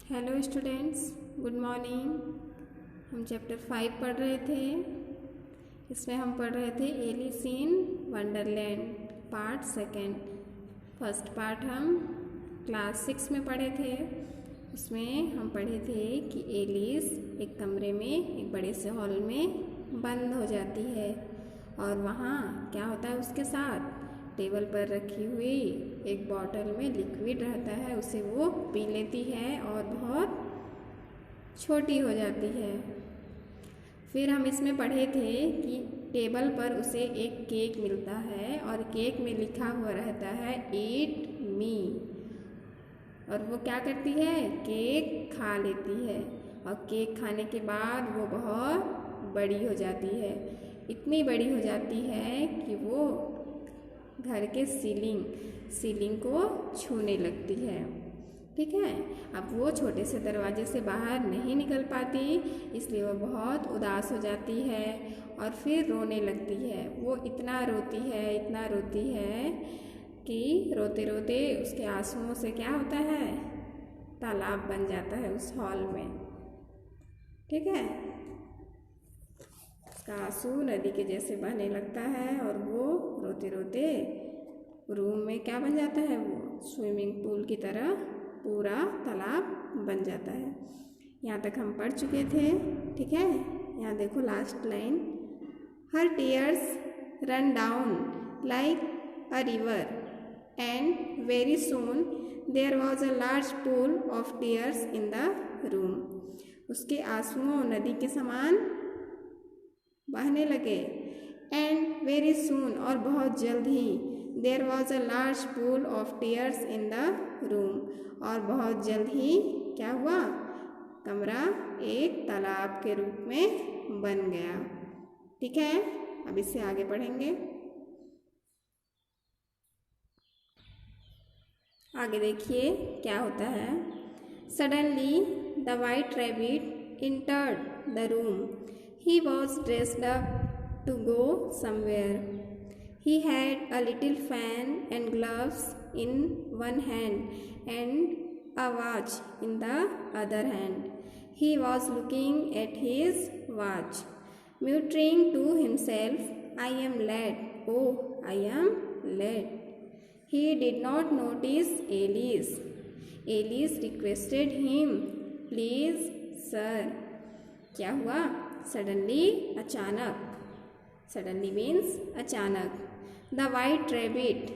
Hello students, good morning. हम chapter 5 पढ़ रहे थे। इसमें हम पढ़ रहे थे Alice in Wonderland part second. First part हम क्लास 6 में पढ़े थे। उसमें हम पढ़े थे कि एलिस एक कमरे में एक बड़े से हॉल में बंद हो जाती है और वहाँ क्या होता है उसके साथ, टेबल पर रखी हुई एक बॉटल में लिक्विड रहता है, उसे वो पी लेती है और बहुत छोटी हो जाती है। फिर हम इसमें पढ़े थे कि टेबल पर उसे एक केक मिलता है और केक में लिखा हुआ रहता है ईट मी, और वो क्या करती है, केक खा लेती है और केक खाने के बाद वो बहुत बड़ी हो जाती है। इतनी बड़ी हो जाती है कि वो घर के सीलिंग को छूने लगती है। ठीक है, अब वो छोटे से दरवाजे से बाहर नहीं निकल पाती, इसलिए वो बहुत उदास हो जाती है और फिर रोने लगती है। वो इतना रोती है कि रोते रोते उसके आंसुओं से क्या होता है, तालाब बन जाता है उस हॉल में। ठीक है, उसका आंसू नदी के जैसे बहने लगता है और वो रोते रोते रूम में क्या बन जाता है, वो स्विमिंग पूल की तरह पूरा तालाब बन जाता है। यहाँ तक हम पढ़ चुके थे। ठीक है, यहाँ देखो लास्ट लाइन, हर tears run down like a river and very soon there was a large pool of tears in the room. उसके आंसुओं नदी के समान बहने लगे। एंड वेरी सून, और बहुत जल्द ही, there was a large pool of tears in the room, और बहुत जल्द ही क्या हुआ, कमरा एक तालाब के रूप में बन गया। ठीक है, अब इससे आगे पढ़ेंगे। आगे देखिए क्या होता है। Suddenly the white rabbit entered the room. He was dressed up to go somewhere. He had a little fan and gloves in one hand and a watch in the other hand. He was looking at his watch, muttering to himself, I am late. Oh, I am late. He did not notice Alice. Alice requested him, please, sir. क्या हुआ, suddenly अचानक, suddenly means अचानक, the white rabbit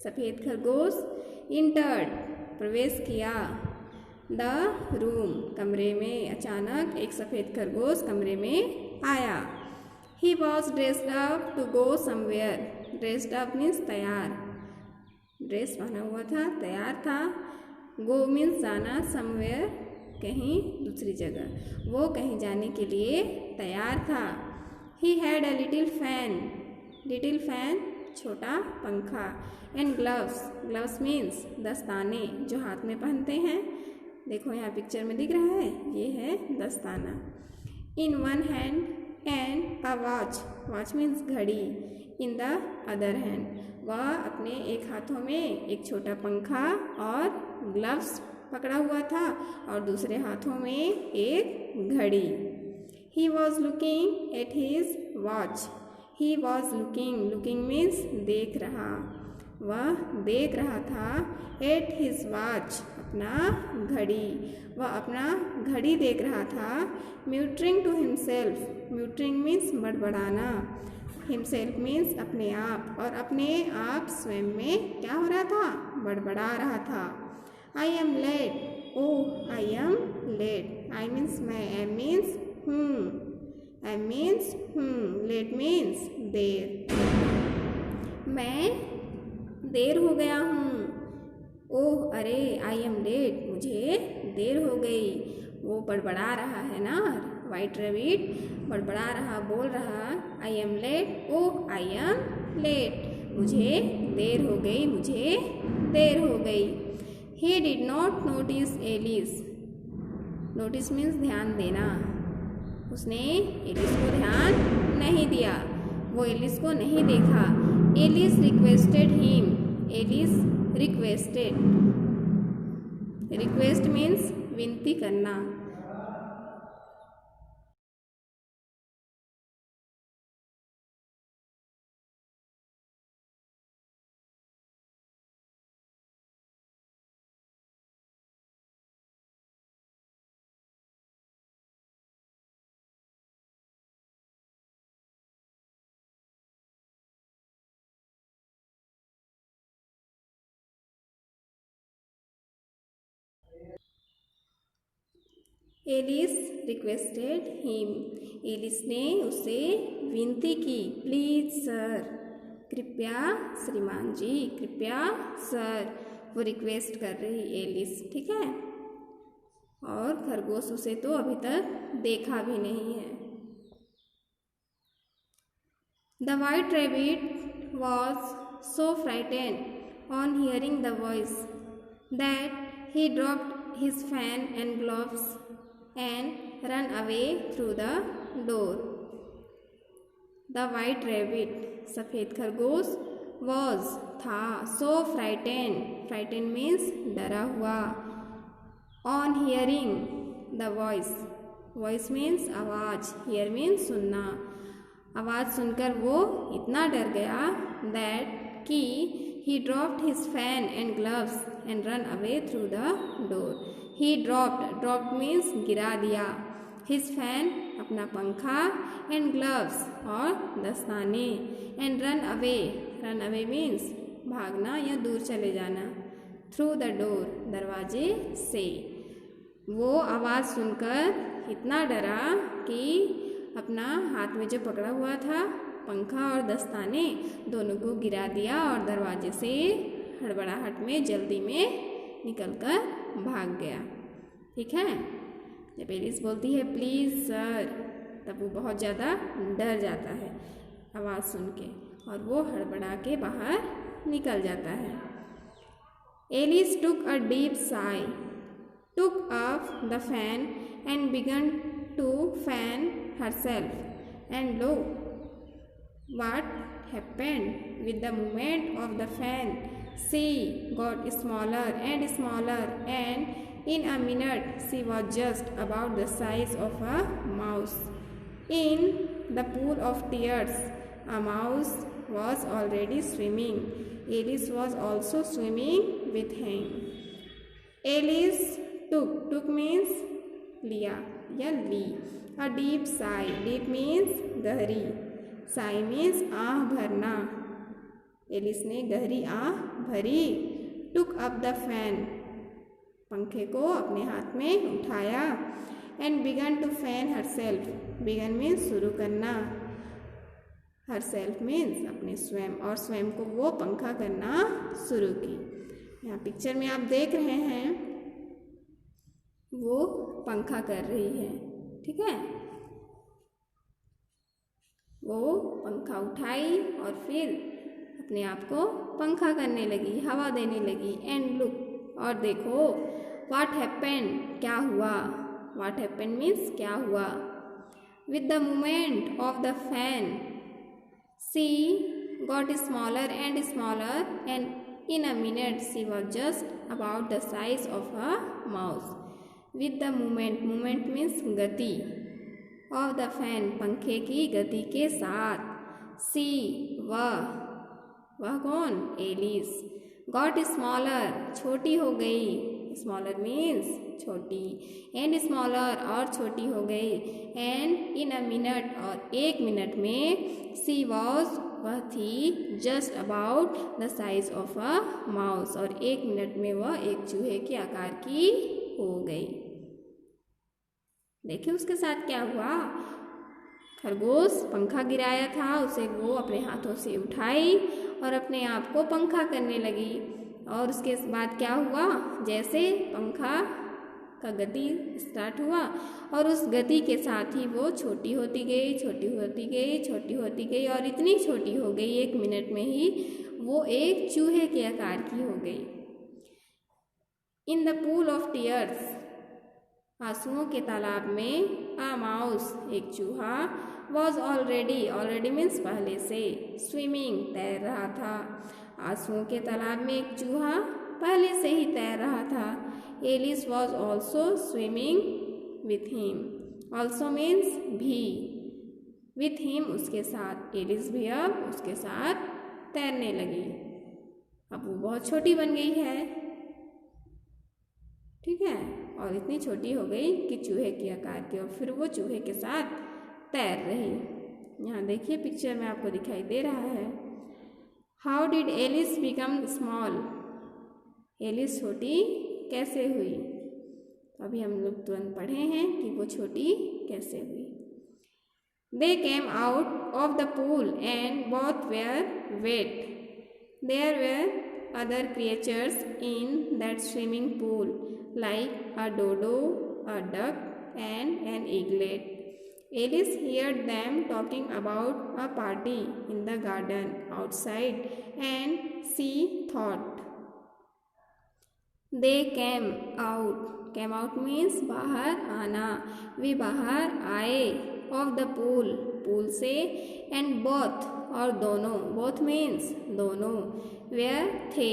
सफ़ेद खरगोश, entered प्रवेश किया, the room कमरे में, अचानक एक सफ़ेद खरगोश कमरे में आया। He was dressed up to go somewhere, dressed up means तैयार, ड्रेस पहना हुआ था, तैयार था। गो मीन्स जाना, समवेयर कहीं दूसरी जगह, वो कहीं जाने के लिए तैयार था। He had a little fan छोटा पंखा, एंड ग्लव्स, ग्लव्स मीन्स दस्ताने जो हाथ में पहनते हैं। देखो यहाँ पिक्चर में दिख रहा है, ये है दस्ताना। In one hand and a watch, watch means घड़ी, इन द अदर हैंड, वह अपने एक हाथों में एक छोटा पंखा और ग्लव्स पकड़ा हुआ था और दूसरे हाथों में एक घड़ी। He was looking at his watch, he was looking, looking means देख रहा, वह देख रहा था, एट हिज वॉच अपना घड़ी, वह अपना घड़ी देख रहा था। Muttering to himself, muttering means बड़बड़ाना, हिमसेल्फ मीन्स अपने आप, और अपने आप स्वयं में क्या हो रहा था, बड़बड़ा रहा था। I am late. Oh, I am late. I means मैं, am means am means late means देर, मैं देर हो गया हूँ। ओह, अरे, I am late, मुझे देर हो गई। वो बड़बड़ा रहा है ना, वाइट रैबिट बड़बड़ा रहा, बोल रहा, I am late. Oh, I am late, मुझे देर हो गई, मुझे देर हो गई। He did not notice Alice. Notice means ध्यान देना, उसने एलिस को ध्यान नहीं दिया, वो एलिस को नहीं देखा। Alice requested him, Alice requested, request means विनती करना। एलिस रिक्वेस्टेड हिम, एलिस ने उससे विनती की। प्लीज सर, कृपया श्रीमान जी, कृपया सर, वो रिक्वेस्ट कर रही एलिस, ठीक है। और खरगोश उसे तो अभी तक देखा भी नहीं है। The white rabbit was so frightened on hearing the voice that he dropped his fan and gloves and run away through the door. The white rabbit, सफ़ेद खरगोश, was था, so frightened means डरा हुआ, on hearing the voice means आवाज़, hear means सुनना, आवाज़ सुनकर वो इतना डर गया that कि he dropped his fan and gloves and run away through the door. He dropped means गिरा दिया, his fan अपना पंखा and gloves और दस्ताने and run away means भागना या दूर चले जाना, through the door दरवाजे से। वो आवाज़ सुनकर इतना डरा कि अपना हाथ में जो पकड़ा हुआ था पंखा और दस्ताने दोनों को गिरा दिया और दरवाजे से हड़बड़ाहट में जल्दी में निकलकर भाग गया, ठीक है। जब एलिस बोलती है प्लीज़ सर, तब वो बहुत ज़्यादा डर जाता है आवाज़ सुन के और वो हड़बड़ा के बाहर निकल जाता है। Alice took a deep sigh, took off the fan and began to fan herself and lo what happened with the movement of the fan. She got smaller and smaller and in a minute she was just about the size of a mouse. In the pool of tears a mouse was already swimming. Alice was also swimming with him. Alice took means लिया या ली, a deep sigh, deep means गहरी, Sai means आह भरना, Alice ने गहरी आह भरी। Took up the fan, पंखे को अपने हाथ में उठाया। And began to fan herself, began means शुरू करना, हरसेल्फ मीन्स अपने स्वयं, और स्वयं को वो पंखा करना शुरू की। यहाँ पिक्चर में आप देख रहे हैं वो पंखा कर रही है, ठीक है। वो पंखा उठाई और फिर अपने आप को पंखा करने लगी, हवा देने लगी। एंड लुक, और देखो, व्हाट हैपेंड, क्या हुआ, व्हाट हैपेंड मीन्स क्या हुआ। With the movement of the fan she got smaller and in a minute she was just about the size of a mouse. With the movement means गति, of the fan पंखे की गति के साथ, सी वह कौन, एलिस, गॉट स्मॉलर छोटी हो गई, स्मॉलर मीन्स छोटी, एंड स्मॉलर और छोटी हो गई, एंड इन अ मिनट और एक मिनट में, सी वॉज वह थी, just about the size of a mouse और एक मिनट में वह एक चूहे के आकार की हो गई। देखिए उसके साथ क्या हुआ, खरगोश पंखा गिराया था उसे वो अपने हाथों से उठाई और अपने आप को पंखा करने लगी। और उसके बाद क्या हुआ, जैसे पंखा का गति स्टार्ट हुआ और उस गति के साथ ही वो छोटी होती गई, छोटी होती गई, छोटी होती गई और इतनी छोटी हो गई एक मिनट में ही वो एक चूहे के आकार की हो गई। इन द पूल ऑफ टीयर्स, आंसुओं के तालाब में, आ माउस एक चूहा, वॉज ऑलरेडी मीन्स पहले से, स्विमिंग तैर रहा था। आंसुओं के तालाब में एक चूहा पहले से ही तैर रहा था। Alice was also swimming with him. Also means भी, विथ हिम उसके साथ। एलिस भी अब उसके साथ तैरने लगी। अब वो बहुत छोटी बन गई है, ठीक है, और इतनी छोटी हो गई कि चूहे के आकार की, और फिर वो चूहे के साथ तैर रही। यहाँ देखिए पिक्चर में आपको दिखाई दे रहा है। How did Alice become small? Alice छोटी कैसे हुई? अभी हम लोग तुरंत पढ़े हैं कि वो छोटी कैसे हुई। They came out of the pool and both were wet. There were other creatures in that swimming pool, like a dodo, a duck, and an eaglet. Alice heard them talking about a party in the garden outside, and she thought. They came out. Came out means बाहर आना। वे बाहर आए of the pool, pool से, and both और दोनों, both means दोनों, where थे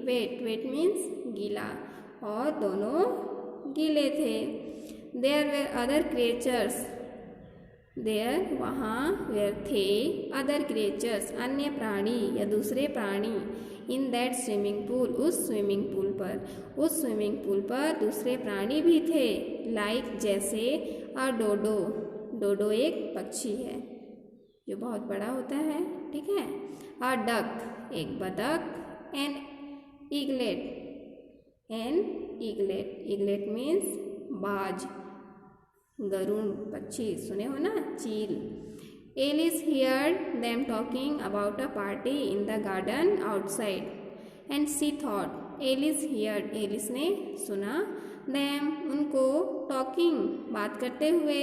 wet, wet means गीला, और दोनों गीले थे। There were other creatures, there वहाँ, where थे other creatures अन्य प्राणी या दूसरे प्राणी, in that swimming pool उस स्विमिंग पूल पर, उस स्विमिंग पूल पर दूसरे प्राणी भी थे, like जैसे a dodo, डोडो एक पक्षी है जो बहुत बड़ा होता है, ठीक है। अ डक एक बतख, an eaglet, an eaglet, eaglet means बाज, गरुड़ पक्षी, सुने हो ना, चील। Alice heard them talking about a party in the garden outside and she thought. Alice heard, Alice ने सुना, देम उनको, टॉकिंग बात करते हुए,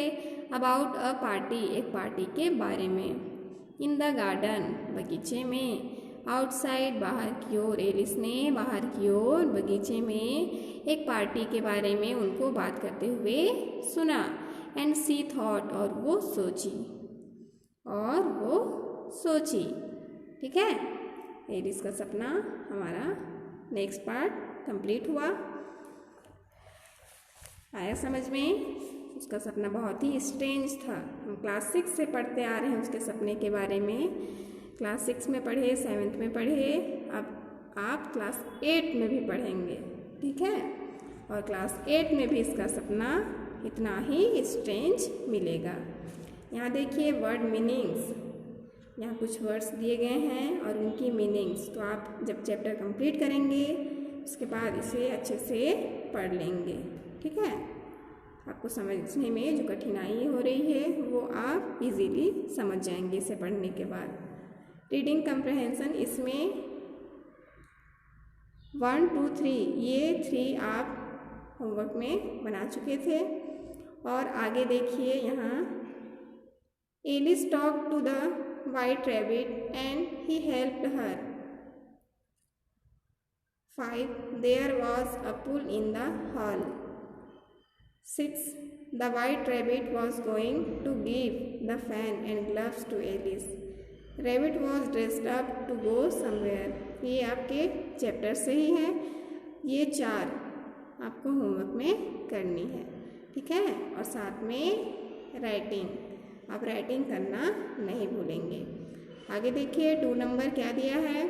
अबाउट अ पार्टी एक पार्टी के बारे में, इन द गार्डन बगीचे में, आउटसाइड बाहर की ओर। एलिस ने बाहर की ओर बगीचे में एक पार्टी के बारे में उनको बात करते हुए सुना। एंड सी थॉट और वो सोची, और वो सोची, ठीक है। एलिस का सपना हमारा नेक्स्ट पार्ट कंप्लीट हुआ। आया समझ में? उसका सपना बहुत ही स्ट्रेंज था। हम क्लास 6 से पढ़ते आ रहे हैं उसके सपने के बारे में। क्लास 6 में पढ़े, 7th में पढ़े, अब आप क्लास 8 में भी पढ़ेंगे, ठीक है। और क्लास 8 में भी इसका सपना इतना ही स्ट्रेंज मिलेगा। यहाँ देखिए वर्ड मीनिंग्स, यहाँ कुछ वर्ड्स दिए गए हैं और उनकी मीनिंग्स। तो आप जब चैप्टर कंप्लीट करेंगे उसके बाद इसे अच्छे से पढ़ लेंगे, ठीक है। आपको समझने में जो कठिनाई हो रही है वो आप इजीली समझ जाएंगे इसे पढ़ने के बाद। रीडिंग कंप्रहेंशन, इसमें 1, 2, 3 ये 3 आप होमवर्क में बना चुके थे। और आगे देखिए यहाँ, Alice talked to the white rabbit and he helped her. 5, there was a pool in the hall. 6, the white rabbit was going to give the fan and gloves to Alice. Rabbit was dressed up to go somewhere. ये आपके chapter से ही है। ये 4 आपको homework में करनी है, ठीक है। और साथ में राइटिंग, आप राइटिंग करना नहीं भूलेंगे। आगे देखिए 2 नंबर क्या दिया है।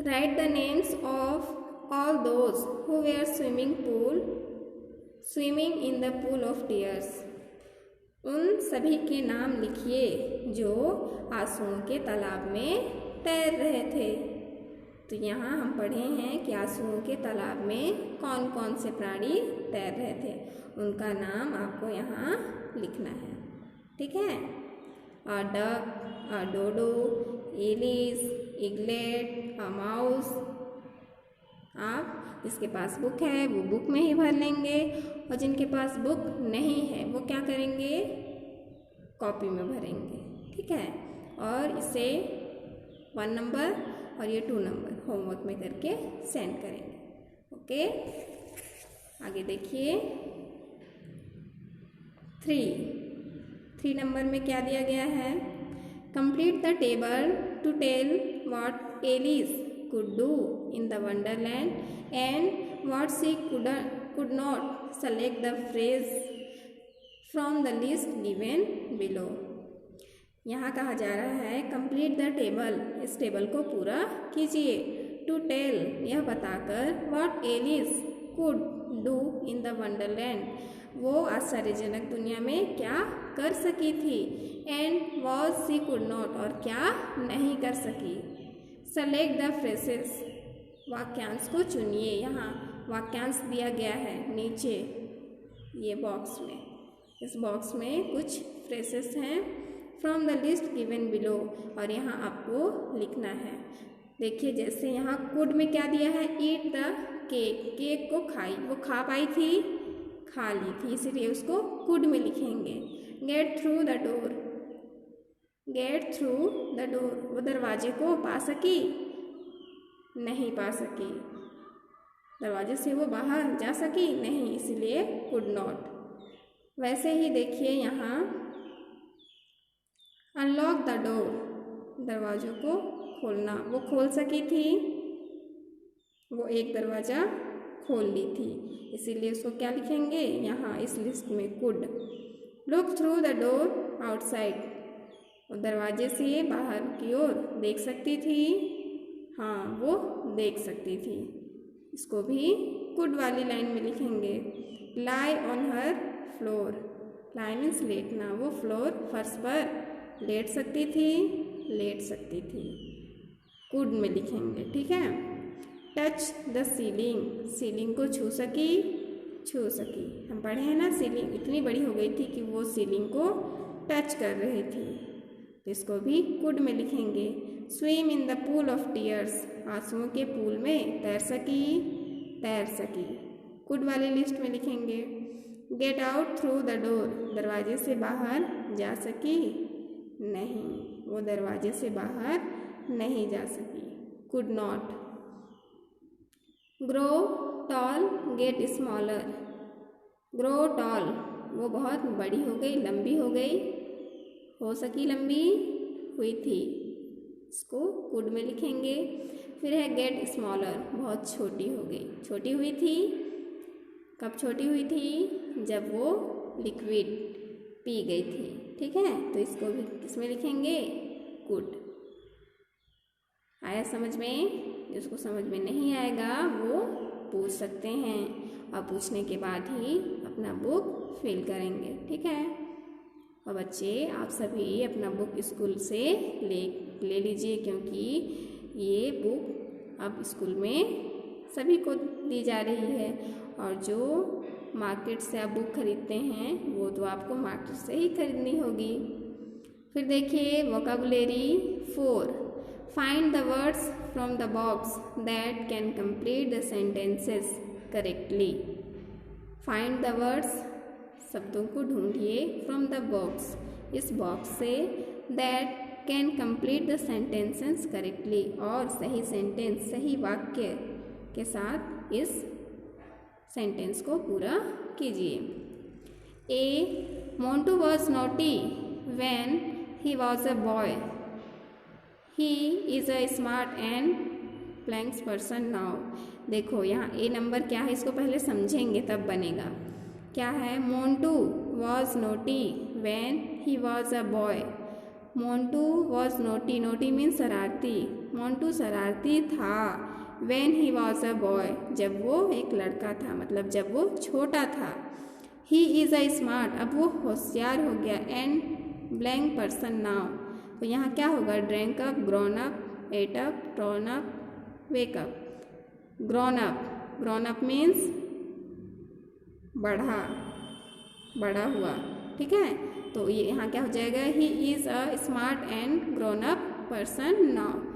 Write the names of all those who were swimming in the pool of tears. उन सभी के नाम लिखिए जो आंसुओं के तालाब में तैर रहे थे। तो यहाँ हम पढ़े हैं कि आंसुओं के तालाब में कौन कौन से प्राणी तैर रहे थे, उनका नाम आपको यहाँ लिखना है, ठीक है। A duck, a dodo, Alice, eaglet, a mouse. आप जिसके पास बुक है वो बुक में ही भर लेंगे, और जिनके पास बुक नहीं है वो क्या करेंगे, कॉपी में भरेंगे, ठीक है। और इसे 1 नंबर और ये 2 नंबर होमवर्क में करके सेंड करेंगे, ओके। आगे देखिए 3 नंबर में क्या दिया गया है। Complete the table to tell what Alice could do in the wonderland and what she could not. Select the phrase from the list given below. यहाँ कहा जा रहा है कंप्लीट द टेबल, इस टेबल को पूरा कीजिए। टू टेल, यह बताकर what Alice could do in the Wonderland, वो आश्चर्यजनक दुनिया में क्या कर सकी थी। And was she could not, और क्या नहीं कर सकी। सेलेक्ट द फ्रेसेस, वाक्यांश को चुनिए। यहाँ वाक्यांश दिया गया है नीचे ये बॉक्स में, इस बॉक्स में कुछ फ्रेसेस हैं from the list given below, और यहाँ आपको लिखना है। देखिए जैसे यहाँ कुड में क्या दिया है, ईट द केक, केक को खाई, वो खा पाई थी, खा ली थी, इसीलिए उसको कुड में लिखेंगे। Get through the door, get through the door, वो दरवाजे को पा सकी, नहीं पा सकी। दरवाजे से वो बाहर जा सकी, नहीं, इसलिए कुड नॉट। वैसे ही देखिए यहाँ अनलॉक द डोर, दरवाजों को खोलना, वो खोल सकी थी, वो एक दरवाज़ा खोल ली थी, इसीलिए उसको क्या लिखेंगे यहाँ इस लिस्ट में, could. Look through the door outside, वो दरवाजे से बाहर की ओर देख सकती थी, हाँ वो देख सकती थी, इसको भी कुड वाली लाइन में लिखेंगे। Lie on her floor, lie means लेटना, वो फ्लोर फर्श पर लेट सकती थी, लेट सकती थी, कुड में लिखेंगे, ठीक है। टच द सीलिंग, सीलिंग को छू सकी, छू सकी, हम पढ़े हैं ना, सीलिंग इतनी बड़ी हो गई थी कि वो सीलिंग को टच कर रही थी, तो इसको भी कुड में लिखेंगे। Swim in the pool of tears, आंसुओं के पूल में तैर सकी, तैर सकी, कुड वाली लिस्ट में लिखेंगे। Get out through the door, दरवाजे से बाहर जा सकी, नहीं, वो दरवाजे से बाहर नहीं जा सकी, could not. Grow tall get smaller, grow tall, वो बहुत बड़ी हो गई, लंबी हो गई, हो सकी लंबी, हुई थी, इसको कुड में लिखेंगे। फिर है गेट स्मॉलर, बहुत छोटी हो गई, छोटी हुई थी, कब छोटी हुई थी, जब वो लिक्विड पी गई थी, ठीक है, तो इसको भी किसमें लिखेंगे, कुड। आया समझ में? जिसको समझ में नहीं आएगा वो पूछ सकते हैं, और पूछने के बाद ही अपना बुक फिल करेंगे, ठीक है। और बच्चे आप सभी अपना बुक स्कूल से ले लीजिए, क्योंकि ये बुक अब स्कूल में सभी को दी जा रही है, और जो मार्केट से आप बुक खरीदते हैं वो तो आपको मार्केट से ही खरीदनी होगी। फिर देखिए vocabulary 4, find the words from the box that can complete the sentences correctly. Find the words, शब्दों को ढूंढिए, फ्रॉम द बॉक्स, इस बॉक्स से, that can complete the sentences correctly, और सही सेंटेंस, सही वाक्य के साथ इस सेंटेंस को पूरा कीजिए। A, Montu was naughty when he was a boy, he is a smart and blanks person now. देखो यहाँ ए नंबर क्या है, इसको पहले समझेंगे तब बनेगा। क्या है, Montu was naughty when he was a boy, Montu was naughty, naughty means शरारती, मोंटू शरारती था, when he was a boy, जब वो एक लड़का था, मतलब जब वो छोटा था। ही इज़ अ स्मार्ट, अब वो होशियार हो गया, एंड ब्लैंक पर्सन नाउ, तो यहाँ क्या होगा, drank up, grown up, ate up, turn up, wake up. Grown up, grown up means बढ़ा, बड़ा हुआ, ठीक है, तो ये यहाँ क्या हो जाएगा, ही is a smart and grown up person now.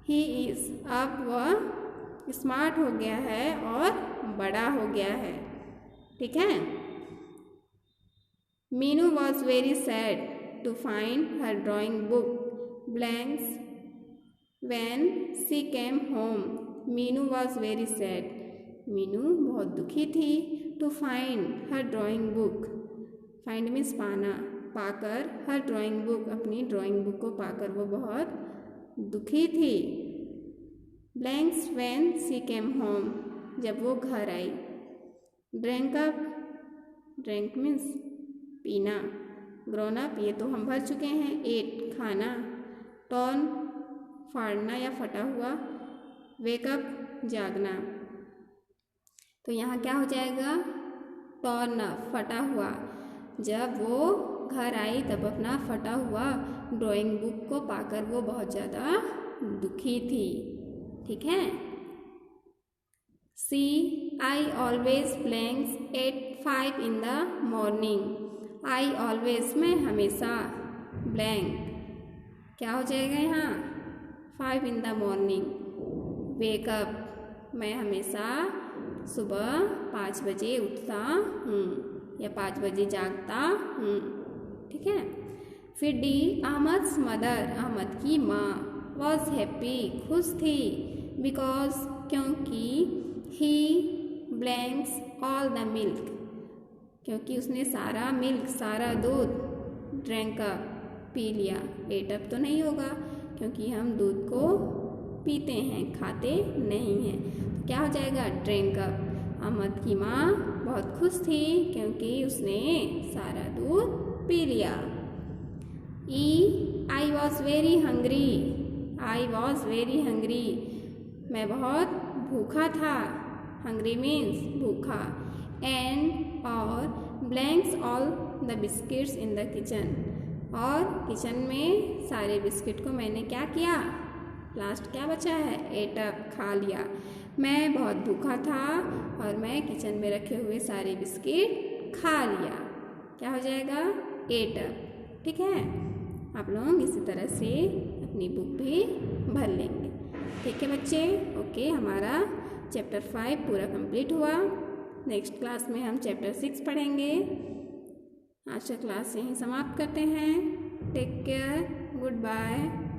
He is, अब वह स्मार्ट हो गया है और बड़ा हो गया है, ठीक है। Meenu was very sad to find her drawing book blanks when she came home, Meenu was very sad, Meenu बहुत दुखी थी, to find her drawing book, find means पाना, पाकर, हर ड्राइंग बुक, अपनी ड्राइंग बुक को पाकर वो बहुत दुखी थी, blanks when she came home, जब वो घर आई। ड्रैंक अप, ड्रैंक मीन्स पीना। ग्रोन अप, ये तो हम भर चुके हैं। एट, खाना। टॉर्न, फाड़ना या फटा हुआ। वेकअप, जागना। तो यहाँ क्या हो जाएगा? टॉर्न अप, फटा हुआ। जब वो घर आई तब अपना फटा हुआ ड्राइंग बुक को पाकर वो बहुत ज़्यादा दुखी थी। ठीक है। C, I always blanks at 5 in the morning। I always, मैं हमेशा। ब्लैंक, क्या हो जाएगा यहाँ? 5 in the morning। वेकअप, मैं हमेशा सुबह 5 बजे उठता हूँ या 5 बजे जागता हूँ। ठीक है। फिर डी, अहमद्स मदर, अहमद की माँ, वॉज हैप्पी, खुश थी, बिकॉज, क्योंकि, ही ब्लैंक्स ऑल द मिल्क, क्योंकि उसने सारा मिल्क, सारा दूध, ड्रैंक अप, पी लिया। एट अप तो नहीं होगा क्योंकि हम दूध को पीते हैं, खाते नहीं हैं। तो क्या हो जाएगा? Drank up. अहमद की माँ बहुत खुश थी क्योंकि उसने सारा दूध पी लिया। E, I was very hungry, I was very hungry, मैं बहुत भूखा था। हंग्री मीन्स भूखा। एंड, और, blanks all the biscuits in the kitchen, और किचन में सारे बिस्किट को मैंने क्या किया? लास्ट क्या बचा है? एट अप, खा लिया। मैं बहुत भूखा था और मैं किचन में रखे हुए सारे बिस्किट खा लिया। क्या हो जाएगा? Ate up. ठीक है। आप लोग इसी तरह से अपनी बुक भी भर लेंगे। ठीक है बच्चे। ओके, हमारा चैप्टर 5 पूरा कंप्लीट हुआ। नेक्स्ट क्लास में हम चैप्टर 6 पढ़ेंगे। आज का क्लास यहीं समाप्त करते हैं। Take care, good bye.